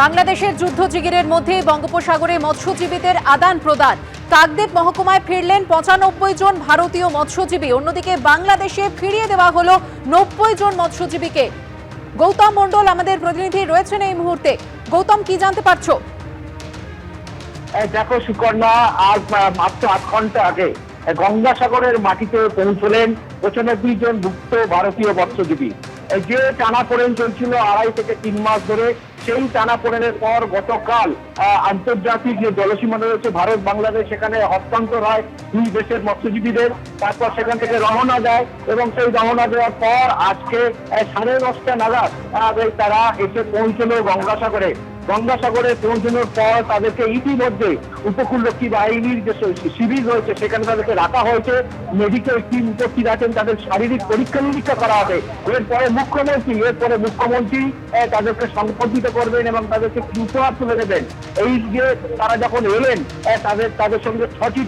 বাংলাদেশের যুদ্ধজিগিরের মধ্যে বঙ্গোপসাগরে মৎস্যজীবীদের আদান প্রদান। কাকদ্বীপ মহকুমায় ফিরলেন ৯৫ জন ভারতীয় মৎস্যজীবী। অন্যদিকে বাংলাদেশে ফিরিয়ে দেওয়া হলো ৯০ জন মৎস্যজীবীকে। গৌতম মণ্ডল আমাদের প্রতিনিধি রয়েছেন এই মুহূর্তে। গৌতম, কি জানতে পারছো? দেখো সুকন্যা, আজ মাত্র ৮ ঘন্টা আগে গঙ্গাসাগরের মাটিতে পৌঁছলেন ৯৫ জন মুক্ত ভারতীয় মৎস্যজীবী। যে টানাপোড়েন চলছিল ২.৫ থেকে ৩ মাস ধরে, সেই টানাপোড়েনের পর গতকাল আন্তর্জাতিক যে জলসীমা রয়েছে ভারত বাংলাদেশ, সেখানে হস্তান্তর হয় দুই দেশের মৎস্যজীবীদের। তারপর সেখান থেকে রওনা দেয় এবং সেই রওনা দেওয়ার পর আজকে ৯:৩০ নাগাদ তারা এসে পৌঁছলো গঙ্গাসাগরে। গঙ্গাসাগরে পৌঁছানোর পর তাদেরকে ইতিমধ্যে উপকূলরক্ষী বাহিনীর যে শিবির রয়েছে সেখানে তাদেরকে রাখা হয়েছে। মেডিকেল টিম উপস্থিত আছেন, তাদের শারীরিক পরীক্ষা নিরীক্ষা করা হবে। এরপরে মুখ্যমন্ত্রী তাদেরকে সংবর্ধিত করবেন এবং তাদেরকে উপহার তুলে দেবেন। এই যে তারা যখন এলেন, তাদের সঙ্গে ৬টি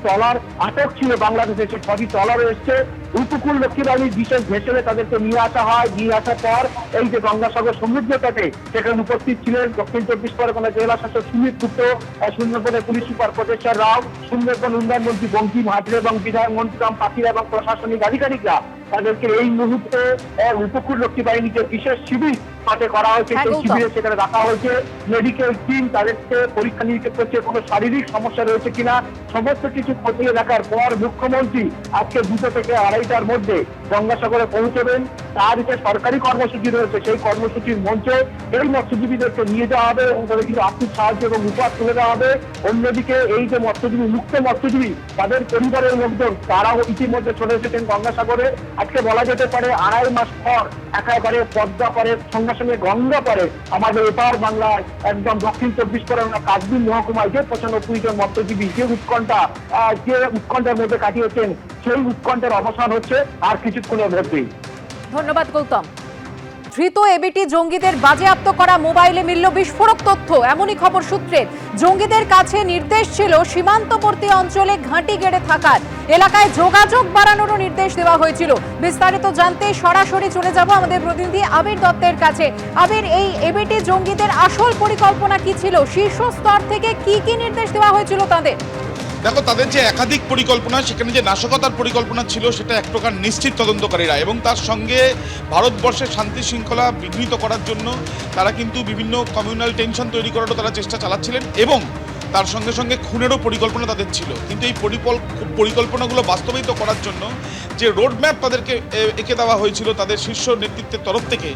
ট্রলার আটক ছিল বাংলাদেশে, সেই ৬টি ট্রলার এসছে। উপকূলরক্ষী বাহিনীর বিশেষ ভেসেলে তাদেরকে নিয়ে আসা হয়। নিয়ে আসার পর এই যে গঙ্গাসাগর সমুদ্র তটে সেখানে উপস্থিত ছিলেন দক্ষিণ ২৪ পরগনা জেলা শাসক সুমিত গুপ্ত, সুন্দরবনের পুলিশ সুপার প্রতেশ্বর রাও, সুন্দরবন উন্নয়ন মন্ত্রী বঙ্কিম হাজরে এবং বিধায়ক মন্ত্রী পাখিরা এবং প্রশাসনিক আধিকারিকরা। তাদেরকে এই মুহূর্তে উপকূলরক্ষী বাহিনীর যে বিশেষ শিবির তাতে করা হয়েছে, সেই শিবিরে সেখানে রাখা হয়েছে। মেডিকেল টিম তাদেরকে পরীক্ষা নিরীক্ষা করছে, কোনো শারীরিক সমস্যা রয়েছে কিনা সমস্ত কিছু খতিয়ে দেখার পর মুখ্যমন্ত্রী আজকে ২টো থেকে ২:৩০টার মধ্যে গঙ্গাসাগরে পৌঁছবেন। তার যে সরকারি কর্মসূচি রয়েছে সেই কর্মসূচির মঞ্চে এই মৎস্যজীবীদেরকে নিয়ে যাওয়া হবে এবং তাদের কিছু আর্থিক সাহায্য এবং উপহার তুলে দেওয়া হবে। অন্যদিকে এই যে মুক্ত মৎস্যজীবী তাদের পরিবারের লোকজন তারাও ইতিমধ্যে চলে এসেছেন গঙ্গাসাগরে। আজকে বলা যেতে পারে ২.৫ মাস পর একেবারে পদ্মা পারে, সঙ্গে সঙ্গে গঙ্গা পারে আমাদের এপার বাংলায় একদম দক্ষিণ ২৪ পরগনা কাকদ্বীপ মহকুমায় যে ৯৫ জন মৎস্যজীবী যে উৎকণ্ঠার মধ্যে কাটিয়েছেন, সেই উৎকণ্ঠার অবসান হচ্ছে আর কিছুক্ষণের মধ্যেই। ধন্যবাদ গৌতম। ধৃত এবিটি জঙ্গিদের বাজেয়াপ্ত করা মোবাইলে মিলল বিস্ফোরক তথ্য। এমনই খবর সূত্রে জঙ্গিদের কাছে নির্দেশ ছিল সীমান্তবর্তী অঞ্চলে ঘাঁটি গেড়ে থাকার, এলাকায় যোগাযোগ বাড়ানোরও নির্দেশ দেওয়া হয়েছিল। বিস্তারিত জানতে সরাসরি চলে যাব আমাদের প্রতিনিধি আবির দত্তের কাছে। আবির, এই এবিটি জঙ্গিদের আসল পরিকল্পনা কি ছিল? শীর্ষ স্তর থেকে কি কি নির্দেশ দেওয়া হয়েছিল তাদের? দেখো, তাদের যে একাধিক পরিকল্পনা, সেখানে যে নাশকতার পরিকল্পনা ছিল সেটা এক প্রকার নিশ্চিত তদন্তকারীরা, এবং তার সঙ্গে ভারতবর্ষের শান্তি শৃঙ্খলা বিঘ্নিত করার জন্য তারা কিন্তু বিভিন্ন কমিউনাল টেনশন তৈরি করারও তারা চেষ্টা চালাচ্ছিলেন, এবং তার সঙ্গে সঙ্গে খুনেরও পরিকল্পনা তাদের ছিল। কিন্তু এই পরিকল্পনাগুলো বাস্তবায়িত করার জন্য যে রোডম্যাপ তাদেরকে এঁকে দেওয়া হয়েছিল তাদের শীর্ষ নেতৃত্বের তরফ থেকে,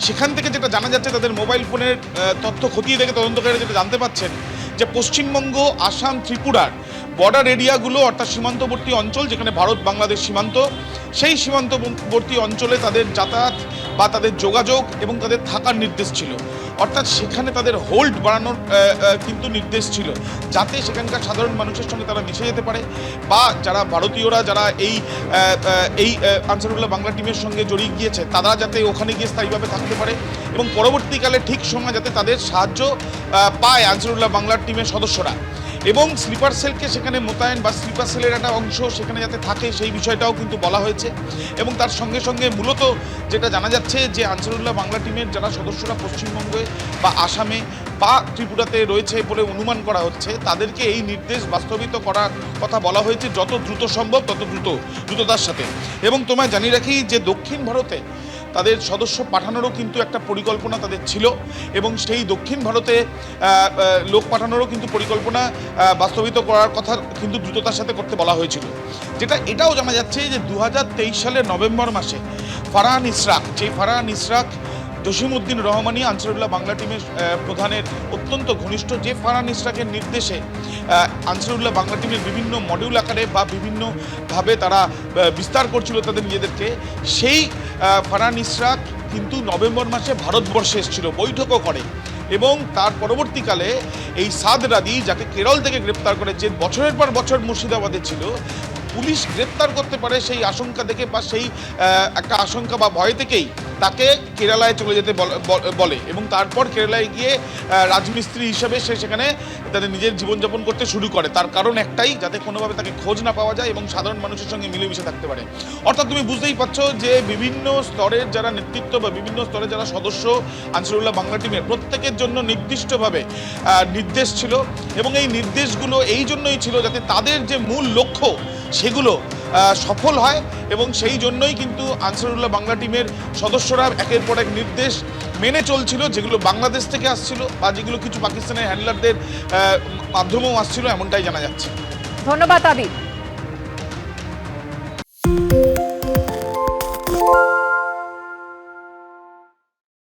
সেখান থেকে যেটা জানা যাচ্ছে, তাদের মোবাইল ফোনের তথ্য খতিয়ে দেখে তদন্তকারীরা যেটা জানতে পাচ্ছেন যে পশ্চিমবঙ্গ, আসাম, ত্রিপুরার বর্ডার এরিয়াগুলো অর্থাৎ সীমান্তবর্তী অঞ্চল যেখানে ভারত বাংলাদেশ সীমান্ত, সেই সীমান্তবর্তী অঞ্চলে তাদের যাতায়াত বা তাদের যোগাযোগ এবং তাদের থাকার নির্দেশ ছিল। অর্থাৎ সেখানে তাদের হোল্ড বাড়ানোর কিন্তু নির্দেশ ছিল, যাতে সেখানকার সাধারণ মানুষের সঙ্গে তারা মিশে যেতে পারে, বা যারা ভারতীয়রা যারা এই আনসারুল্লাহ বাংলা টিমের সঙ্গে জড়িয়ে গিয়েছে তারা যাতে ওখানে গিয়ে স্থায়ীভাবে থাকতে পারে, এবং পরবর্তীকালে ঠিক সময় যাতে তাদের সাহায্য পায় আনসারুল্লাহ বাংলার টিমের সদস্যরা, এবং স্লিপার সেলকে সেখানে মোতায়েন বা স্লিপার সেলের একটা অংশ সেখানে যাতে থাকে সেই বিষয়টাও কিন্তু বলা হয়েছে। এবং তার সঙ্গে সঙ্গে মূলত যেটা জানা যাচ্ছে যে আনসারুল্লাহ বাংলা টিমের যারা সদস্যরা পশ্চিমবঙ্গে বা আসামে বা ত্রিপুরাতে রয়েছে বলে অনুমান করা হচ্ছে, তাদেরকে এই নির্দেশ বাস্তবায়িত করার কথা বলা হয়েছে যত দ্রুত সম্ভব তত দ্রুততার সাথে। এবং তোমায় জানিয়ে রাখি যে দক্ষিণ ভারতে তাদের সদস্য পাঠানোরও কিন্তু একটা পরিকল্পনা তাদের ছিল, এবং সেই দক্ষিণ ভারতে লোক পাঠানোরও কিন্তু পরিকল্পনা বাস্তবায়িত করার কথা কিন্তু দ্রুততার সাথে করতে বলা হয়েছিল। এটাও জানা যাচ্ছে যে ২০২৩ সালের নভেম্বর মাসে ফারহান ইসরাক জসিমউদ্দিন রহমানি আনসারুল্লাহ বাংলা টিমের প্রধানের অত্যন্ত ঘনিষ্ঠ, যে ফারহান ইসরাকের নির্দেশে আনসারুল্লাহ বাংলা টিমের বিভিন্ন মডিউল আকারে বা বিভিন্নভাবে তারা বিস্তার করছিল তাদের নিজেদেরকে, সেই ফারহান ইসরাক কিন্তু নভেম্বর মাসে ভারতবর্ষে এসেছিল, বৈঠকও করে, এবং তার পরবর্তীকালে এই সাদ রাদি, যাকে কেরল থেকে গ্রেপ্তার করে, যে বছরের পর বছর মুর্শিদাবাদে ছিল, পুলিশ গ্রেপ্তার করতে পারে সেই আশঙ্কা দেখে বা সেই একটা আশঙ্কা বা ভয় থেকেই তাকে কেরালায় চলে যেতে বলে এবং তারপর কেরালায় গিয়ে রাজমিস্ত্রি হিসেবে সে সেখানে তাদের নিজের জীবনযাপন করতে শুরু করে। তার কারণ একটাই, যাতে কোনোভাবে তাকে খোঁজ না পাওয়া যায় এবং সাধারণ মানুষের সঙ্গে মিলেমিশে থাকতে পারে। অর্থাৎ তুমি বুঝতেই পারছো যে বিভিন্ন স্তরের যারা নেতৃত্ব বা বিভিন্ন স্তরের যারা সদস্য আনসারুল্লাহ বাংলা টিমের, প্রত্যেকের জন্য নির্দিষ্টভাবে নির্দেশ ছিল এবং এই নির্দেশগুলো এই জন্যই ছিল যাতে তাদের যে মূল লক্ষ্য সেগুলো সফল হয় এবং সেই জন্যই কিন্তু আনসারুল্লাহ বাংলা টিমের সদস্যরা একের পর এক নির্দেশ মেনে চলছিল, যেগুলো বাংলাদেশ থেকে আসছিল বা যেগুলো কিছু পাকিস্তানের হ্যান্ডলারদের মাধ্যমেও আসছিল, এমনটাই জানা যাচ্ছে। ধন্যবাদ আবির।